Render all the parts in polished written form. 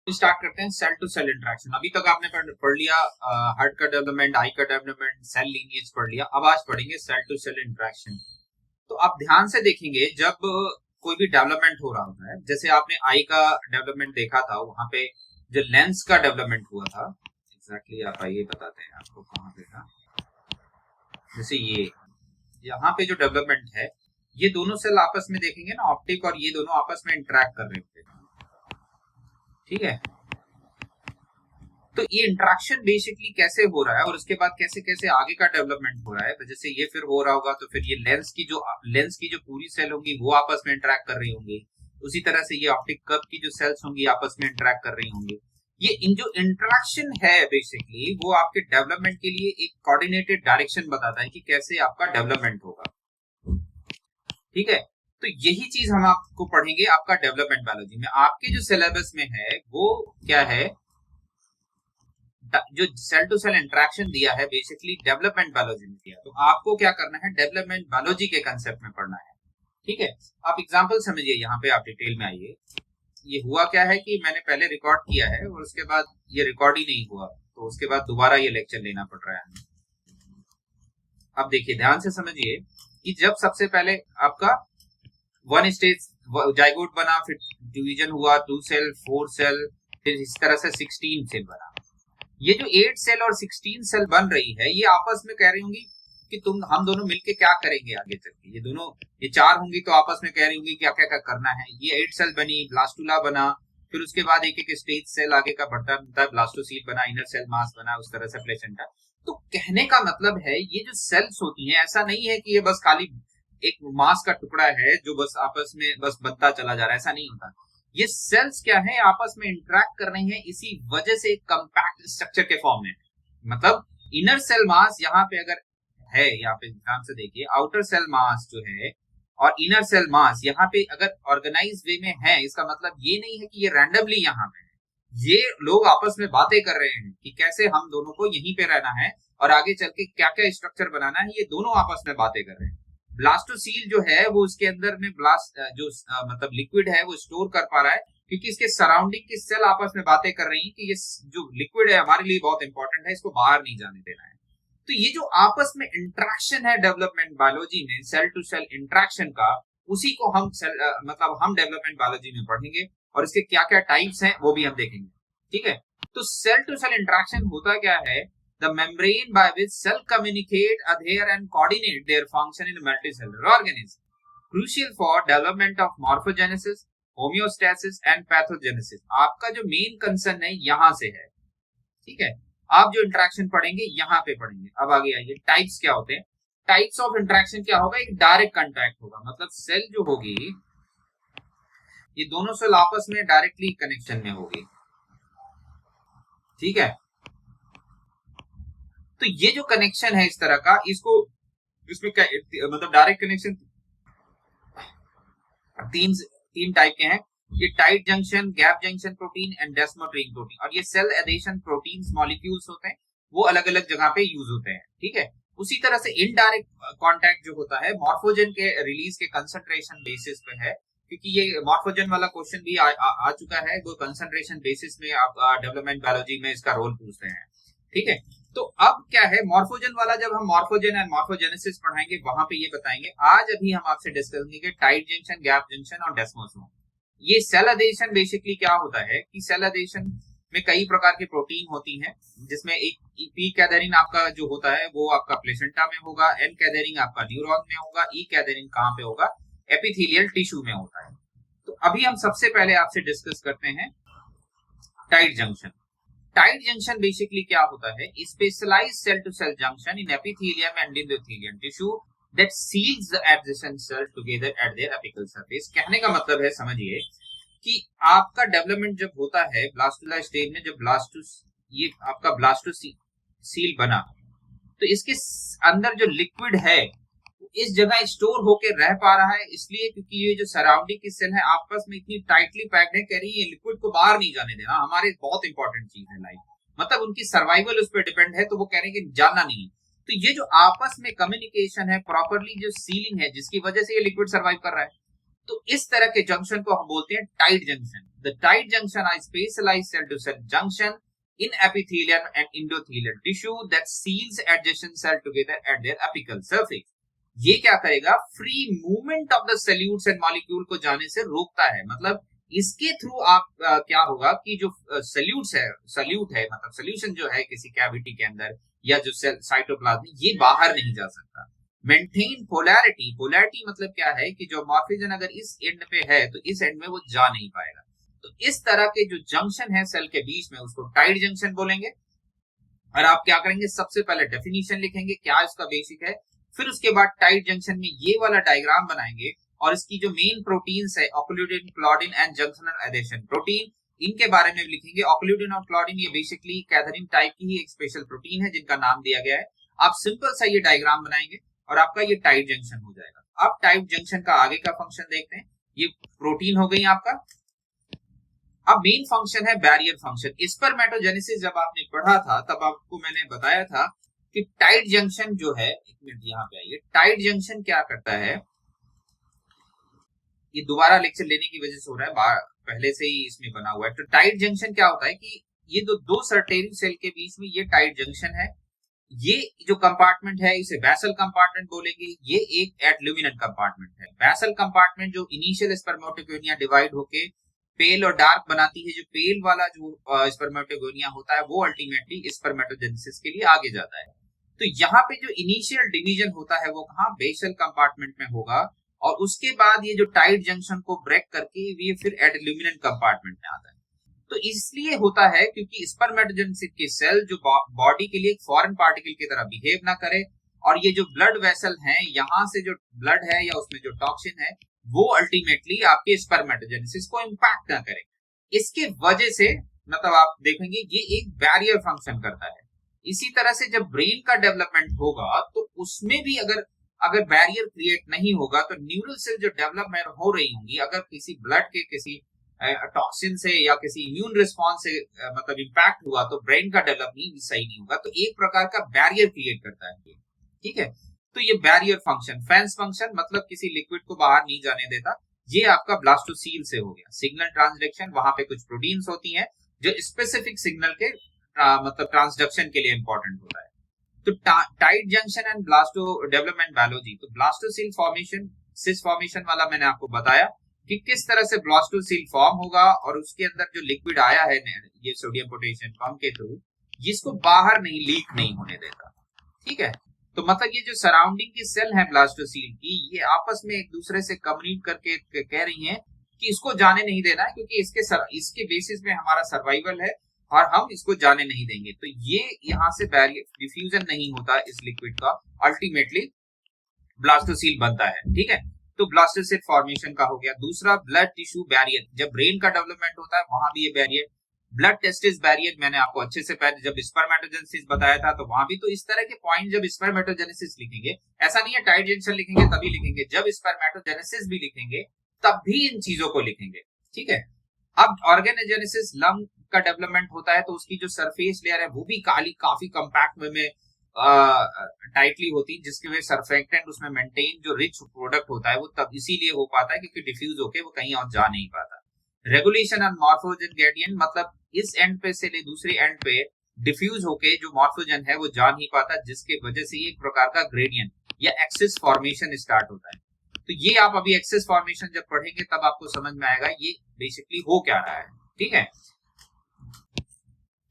Start करते हैं cell to cell interaction. अभी तक आपने पढ़ लिया हार्ट का डेवलपमेंट, आई का डेवलपमेंट, सेल लीनिएज पढ़ लिया। अब आज पढ़ेंगे सेल टू सेल इंटरेक्शन। तो आप ध्यान से देखेंगे जब कोई भी डेवलपमेंट हो रहा होता है, जैसे आपने आई का डेवलपमेंट देखा था, वहां पे जो लेंस का डेवलपमेंट हुआ था, एग्जैक्टली आप आइए बताते हैं आपको कहाँ पे था। जैसे ये यहाँ पे जो डेवलपमेंट है, ये दोनों सेल आपस में देखेंगे ना, ऑप्टिक और ये दोनों आपस में इंटरेक्ट कर रहे होंगे, ठीक है। तो ये इंटरेक्शन बेसिकली कैसे हो रहा है और उसके बाद कैसे कैसे आगे का डेवलपमेंट हो रहा है। तो जैसे ये फिर हो रहा होगा तो फिर ये लेंस की जो पूरी सेल होंगी वो आपस में इंटरेक्ट कर रही होंगी। उसी तरह से ये ऑप्टिक कर्व की जो सेल्स होंगी आपस में इंटरेक्ट कर रही होंगी। ये इन जो इंटरेक्शन है बेसिकली वो आपके डेवलपमेंट के लिए एक कोऑर्डिनेटेड डायरेक्शन बताता है कि कैसे आपका डेवलपमेंट होगा, ठीक है। तो यही चीज हम आपको पढ़ेंगे आपका डेवलपमेंट बायोलॉजी में। आपके जो सिलेबस में है वो क्या है, जो सेल टू सेल इंटरेक्शन दिया है बेसिकली डेवलपमेंट बायोलॉजी में दिया। तो आपको क्या करना है, डेवलपमेंट बायोलॉजी के कंसेप्ट में पढ़ना है, ठीक है। आप एग्जांपल समझिए, यहाँ पे आप डिटेल में आइए। ये हुआ क्या है कि मैंने पहले रिकॉर्ड किया है और उसके बाद ये रिकॉर्ड ही नहीं हुआ, तो उसके बाद दोबारा ये लेक्चर लेना पड़ रहा है। अब देखिए ध्यान से समझिए कि जब सबसे पहले आपका वन स्टेज जाइगोट बना, फिर डिवीजन हुआ 2 सेल 4 सेल, फिर इस तरह से 16 सेल बना। ये जो 8 सेल और 16 सेल बन रही है ये आपस में कह रही होंगी कि हम दोनों मिलके क्या करेंगे आगे चल के। ये 4 होंगी तो आपस में कह रही होंगी क्या क्या करना है। ये 8 सेल बनी, ब्लास्टुला बना, फिर उसके बाद एक एक स्टेज सेल आगे का बढ़ता बनता है, ब्लास्टोसील बना, इनर सेल मास बना, उस तरह से प्लेसेंटा। तो कहने का मतलब है ये जो सेल्स होती हैं ऐसा नहीं है कि ये बस खाली एक मास का टुकड़ा है जो बस आपस में बस बनता चला जा रहा है, ऐसा नहीं होता। ये सेल्स क्या है, आपस में इंटरेक्ट कर रहे हैं, इसी वजह से एक कंपैक्ट स्ट्रक्चर के फॉर्म में। मतलब इनर सेल मास यहाँ पे अगर है, यहाँ पे ध्यान से देखिए, आउटर सेल मास जो है और इनर सेल मास यहाँ पे अगर ऑर्गेनाइज वे में है, इसका मतलब ये नहीं है कि ये रैंडमली यहाँ पे है। ये लोग आपस में बातें कर रहे हैं कि कैसे हम दोनों को यहीं पे रहना है और आगे चल के क्या क्या स्ट्रक्चर बनाना है, ये दोनों आपस में बातें कर रहे हैं। ब्लास्टोसील जो है वो उसके अंदर में मतलब लिक्विड है वो स्टोर कर पा रहा है, क्योंकि इसके सराउंडिंग की सेल आपस में बातें कर रही हैं कि ये जो लिक्विड है हमारे लिए बहुत इंपॉर्टेंट है, इसको बाहर नहीं जाने देना है। तो ये जो आपस में इंटरेक्शन है डेवलपमेंट बायोलॉजी में, सेल टू सेल इंटरेक्शन का, उसी को हम मतलब हम डेवलपमेंट बायोलॉजी में पढ़ेंगे और इसके क्या क्या टाइप्स हैं वो भी हम देखेंगे, ठीक है। तो सेल टू सेल इंटरेक्शन होता क्या है, the membrane by which cell communicate, adhere and coordinate their function in a multicellular organism, crucial for development of morphogenesis, homeostasis and pathogenesis। आपका जो मेन कंसर्न है यहां से है, ठीक है। आप जो इंटरेक्शन पढ़ेंगे यहाँ पे पढ़ेंगे। अब आगे आइए, टाइप्स क्या होते हैं। टाइप्स ऑफ इंटरेक्शन क्या होगा, एक डायरेक्ट कांटेक्ट होगा, मतलब सेल जो होगी ये दोनों सेल आपस में डायरेक्टली कनेक्शन में होगी, ठीक है। तो ये जो कनेक्शन है इस तरह का, इसमें क्या मतलब डायरेक्ट कनेक्शन तीन तीन टाइप के हैं। ये tight junction, gap junction protein and desmotrin protein. और ये सेल एडेशन प्रोटीन्स मॉलिक्यूल्स होते हैं, वो अलग अलग जगह पे यूज होते हैं, ठीक है। उसी तरह से इनडायरेक्ट कांटेक्ट जो होता है मॉर्फोजन के रिलीज के कंसंट्रेशन बेसिस पे है, क्योंकि ये मॉर्फोजन वाला क्वेश्चन भी आ चुका है, वो कंसंट्रेशन बेसिस में आप डेवलपमेंट बायोलॉजी में इसका रोल पूछते हैं, ठीक है। तो अब क्या है, मॉर्फोजन वाला जब हम मॉर्फोजन एंड मॉर्फोजेनेसिस पढ़ाएंगे वहां पे ये बताएंगे। आज अभी हम आपसे डिस्कस करेंगे टाइट जंक्शन, गैप जंक्शन और डेस्मोसोम। ये सेल अडेशन बेसिकली क्या होता है कि सेल अडेशन में कई प्रकार की प्रोटीन होती हैं, जिसमें एक पी कैथेरिन आपका जो होता है वो आपका प्लेसेंटा में होगा, एन कैथेरिन आपका न्यूरॉन में होगा, ई कैथेरिन कहाँ पे होगा, एपिथेलियल टिश्यू में होता है। तो अभी हम सबसे पहले आपसे डिस्कस करते हैं tight junction. Tight junction basically क्या होता है, specialised cell to cell junction in epithelium and endothelium tissue that seals the adjacent cell together at their apical surface. कहने का मतलब है, समझिए कि आपका डेवलपमेंट जब होता है ब्लास्टुला स्टेज में, जब ये आपका ब्लास्टोसील बना, तो इसके अंदर जो लिक्विड है इस जगह स्टोर होकर रह पा रहा है, इसलिए क्योंकि ये जो सराउंडिंग की सेल है आपस में इतनी टाइटली पैक्ड है, कह रही है लिक्विड को बाहर नहीं जाने देना, हमारे बहुत इंपॉर्टेंट चीज है लाइफ, मतलब उनकी सर्वाइवल उस पर डिपेंड है, तो वो कह रहे हैं कि जाना नहीं। तो ये जो आपस में कम्युनिकेशन है, प्रॉपरली जो सीलिंग है जिसकी वजह से ये लिक्विड सर्वाइव कर रहा है, तो इस तरह के जंक्शन को हम बोलते हैं tight junction. The tight junction are specialized cell to cell junction in epithelial and endothelial tissue that seals adjacent cell together at their apical surface. ये क्या करेगा, free movement of the salutes and molecule को जाने से रोकता है। मतलब इसके थ्रू आप क्या होगा कि जो सल्यूट है मतलब सोल्यूशन जो है किसी कैविटी के अंदर या जो साइटोप्लाज्म, ये बाहर नहीं जा सकता। मेंटेन पोलैरिटी, पोलैरिटी मतलब क्या है कि जो मॉर्फिजन अगर इस एंड पे है तो इस एंड में वो जा नहीं पाएगा। तो इस तरह के जो जंक्शन है सेल के बीच में उसको टाइट जंक्शन बोलेंगे। और आप क्या करेंगे, सबसे पहले डेफिनेशन लिखेंगे क्या इसका बेसिक है, फिर उसके बाद टाइट जंक्शन में ये वाला डायग्राम बनाएंगे और इसकी जो मेन प्रोटीन्स है occludin, claudin and junctional adhesion protein, इनके बारे में लिखेंगे। ऑक्लूडिन और क्लॉडिन ये बेसिकली कैथरीन टाइप की ही एक स्पेशल प्रोटीन है जिनका नाम दिया गया है। आप सिंपल सा ये डायग्राम बनाएंगे और आपका ये टाइट जंक्शन हो जाएगा। अब टाइट जंक्शन का आगे का फंक्शन देखते हैं। ये प्रोटीन हो गई आपका। अब मेन फंक्शन है बैरियर फंक्शन। स्पर्मेटोजेनेसिस जब आपने पढ़ा था तब आपको मैंने बताया था कि टाइट जंक्शन जो है, एक मिनट यहाँ पे आइए, टाइट जंक्शन क्या करता है, ये दोबारा लेक्चर लेने की वजह से हो रहा है, पहले से ही इसमें बना हुआ है। तो टाइट जंक्शन क्या होता है कि ये दो सर्टेरियो सेल के बीच में ये टाइट जंक्शन है। ये जो कंपार्टमेंट है इसे बेसल कंपार्टमेंट बोलेंगे। ये एक एडल्यूमिनेंट कंपार्टमेंट है। बेसल कंपार्टमेंट जो इनिशियल स्पर्मेटोगोनिया डिवाइड होके पेल और डार्क बनाती है, जो पेल वाला जो स्पर्मेटोगोनिया होता है वो अल्टीमेटली स्पर्मेटोजेनेसिस के लिए आगे जाता है। तो यहाँ पे जो इनिशियल डिवीजन होता है वो कहाँ, बेसल कंपार्टमेंट में होगा और उसके बाद ये जो टाइट जंक्शन को ब्रेक करके ये फिर एडल्यूमिनेंट कंपार्टमेंट में आता है। तो इसलिए होता है क्योंकि स्पर्मेटोजेनेसिस के सेल जो बॉडी के लिए एक फॉरेन पार्टिकल की तरह बिहेव ना करे और ये जो ब्लड वेसल हैं यहाँ से जो ब्लड है या उसमें जो टॉक्सिन है वो अल्टीमेटली आपके स्पर्मेटोजेनेसिस को इंपैक्ट ना करे। इसके वजह से मतलब आप देखेंगे ये एक बैरियर फंक्शन करता है। इसी तरह से जब ब्रेन का डेवलपमेंट होगा तो उसमें भी अगर बैरियर क्रिएट नहीं होगा तो न्यूरल सेल जो डेवलपमेंट हो रही होंगी, अगर किसी ब्लड के किसी टॉक्सिन से या किसी इम्यून रिस्पॉन्स से मतलब इंपैक्ट हुआ तो ब्रेन का डेवलपमेंट सही नहीं होगा। तो एक प्रकार का बैरियर क्रिएट करता है, ठीक है। तो ये बैरियर फंक्शन, फेंस फंक्शन मतलब किसी लिक्विड को बाहर नहीं जाने देता। ये आपका ब्लास्टोसील से हो गया। सिग्नल ट्रांसडक्शन, वहां पे कुछ प्रोटीन्स होती हैं जो स्पेसिफिक सिग्नल के मतलब ट्रांसडक्शन के लिए इंपॉर्टेंट होता है। तो tight junction and blasto development biology. तो ब्लास्टोसील फॉर्मेशन, सिस फॉर्मेशन वाला मैंने आपको बताया कि किस तरह से ब्लास्टोसील फॉर्म होगा और उसके अंदर जो लिक्विड आया है ये सोडियम पोटेशियम पंप के थ्रू, जिसको बाहर नहीं लीक नहीं होने देता, ठीक है। तो मतलब ये जो सराउंडिंग की सेल है ब्लास्टोसील की, ये आपस में एक दूसरे से कम्युनिकेट करके कह रही हैं कि इसको जाने नहीं देना है क्योंकि इसके बेसिस में हमारा सर्वाइवल है और हम इसको जाने नहीं देंगे। तो ये यहाँ से बैरियर डिफ्यूजन नहीं होता इस लिक्विड का, अल्टीमेटली ब्लास्टोसील बनता है, ठीक है। तो ब्लास्टोसील फॉर्मेशन का हो गया। दूसरा ब्लड टिश्यू बैरियर, जब ब्रेन का डेवलपमेंट होता है वहां भी ये बैरियर, ब्लड टेस्टिस बैरियर मैंने आपको अच्छे से पहले जब स्पर्मेटोजेनेसिस बताया था तो वहां भी तो इस तरह के पॉइंट जब स्पर्मेटोजेनेसिस लिखेंगे, ऐसा नहीं है टाइट जंक्शन लिखेंगे तभी लिखेंगे, जब स्पर्मेटोजेनेसिस भी लिखेंगे तब भी इन चीजों को लिखेंगे, ठीक है। अब ऑर्गेनोजेनेसिस, लंग का डेवलपमेंट होता है तो उसकी जो सरफेस लेयर है वो भी काफी कंपैक्ट वे में टाइटली होती है, जिसकी वजह सरफेक्टेंट उसमें मेंटेन जो रिच प्रोडक्ट होता है वो तब इसीलिए हो पाता है क्योंकि डिफ्यूज होके वो कहीं और जा नहीं पाता। रेगुलेशन एंड मॉर्फोजन ग्रेडियंट, मतलब इस एंड पे से दूसरे एंड पे डिफ्यूज होके जो मॉर्फोजन है वो जा नहीं पाता, जिसके वजह से एक प्रकार का ग्रेडियंट या एक्सिस फॉर्मेशन स्टार्ट होता है। तो ये आप अभी एक्सिस फॉर्मेशन जब पढ़ेंगे तब आपको समझ में आएगा ये बेसिकली हो क्या रहा है, ठीक है।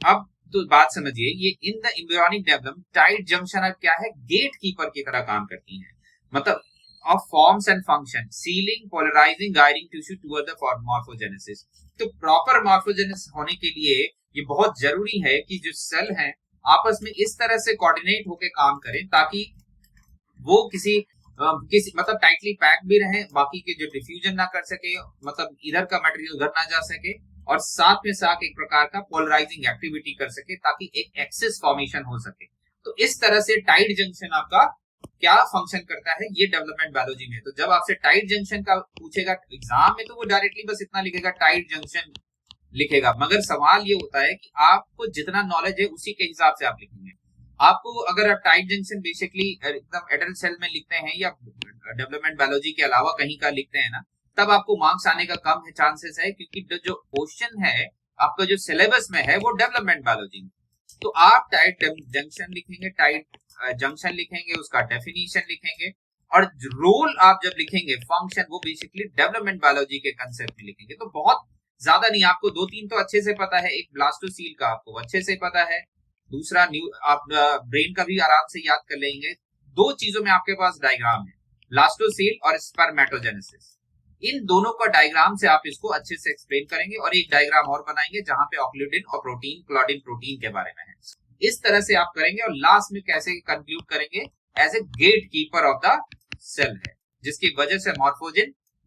अब तो बात समझिए, ये in the embryonic development tight junction क्या है, गेट कीपर की तरह काम करती है, मतलब of forms and function, sealing, polarizing, guiding tissue toward the morphogenesis। तो प्रॉपर morphogenesis होने के लिए ये बहुत जरूरी है कि जो सेल हैं आपस में इस तरह से कोऑर्डिनेट होकर काम करें ताकि वो किसी मतलब टाइटली पैक भी रहे, बाकी के जो डिफ्यूजन ना कर सके, मतलब इधर का मटेरियल उधर ना जा सके, और साथ में साथ एक प्रकार का पोलराइजिंग एक्टिविटी कर सके ताकि एक एक्सिस फॉर्मेशन हो सके। तो इस तरह से टाइट जंक्शन आपका क्या फंक्शन करता है ये डेवलपमेंट बायोलॉजी में। तो जब आपसे टाइट जंक्शन का पूछेगा एग्जाम में तो वो डायरेक्टली बस इतना लिखेगा टाइट जंक्शन लिखेगा, मगर सवाल ये होता है कि आपको जितना नॉलेज है उसी के हिसाब से आप लिखेंगे। आपको अगर आप टाइट जंक्शन बेसिकली एकदम एडल्ट सेल में लिखते हैं या डेवलपमेंट बायोलॉजी के अलावा कहीं का लिखते हैं ना, तब आपको मार्क्स आने का कम है चांसेस है, क्योंकि जो क्वेश्चन है आपका जो सिलेबस में है वो डेवलपमेंट बायोलॉजी में। तो आप टाइट जंक्शन लिखेंगे, टाइट जंक्शन लिखेंगे, उसका डेफिनेशन लिखेंगे, और रोल आप जब लिखेंगे फंक्शन, वो बेसिकली डेवलपमेंट बायोलॉजी के कंसेप्ट में लिखेंगे। तो बहुत ज्यादा नहीं, आपको 2-3 तो अच्छे से पता है। एक ब्लास्टोसील का आपको अच्छे से पता है, दूसरा आप ब्रेन का भी आराम से याद कर लेंगे। 2 चीजों में आपके पास डायग्राम है, ब्लास्टोसील और स्पर्मेटोजेनेसिस। इन दोनों का डायग्राम से आप इसको अच्छे से एक्सप्लेन करेंगे, और एक डायग्राम और बनाएंगे जहां पे ऑक्लूडिन और प्रोटीन, क्लॉडिन प्रोटीन के बारे में है। इस तरह से आप करेंगे, और लास्ट में कैसे कंक्लूड करेंगे, as a gatekeeper of the cell है, जिसकी वजह से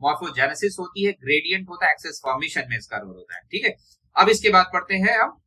मॉर्फोजेनेसिस होती है, ग्रेडियंट होता है, एक्सेस फॉर्मेशन में इसका रोल होता है। ठीक है, अब इसके बाद पढ़ते हैं हम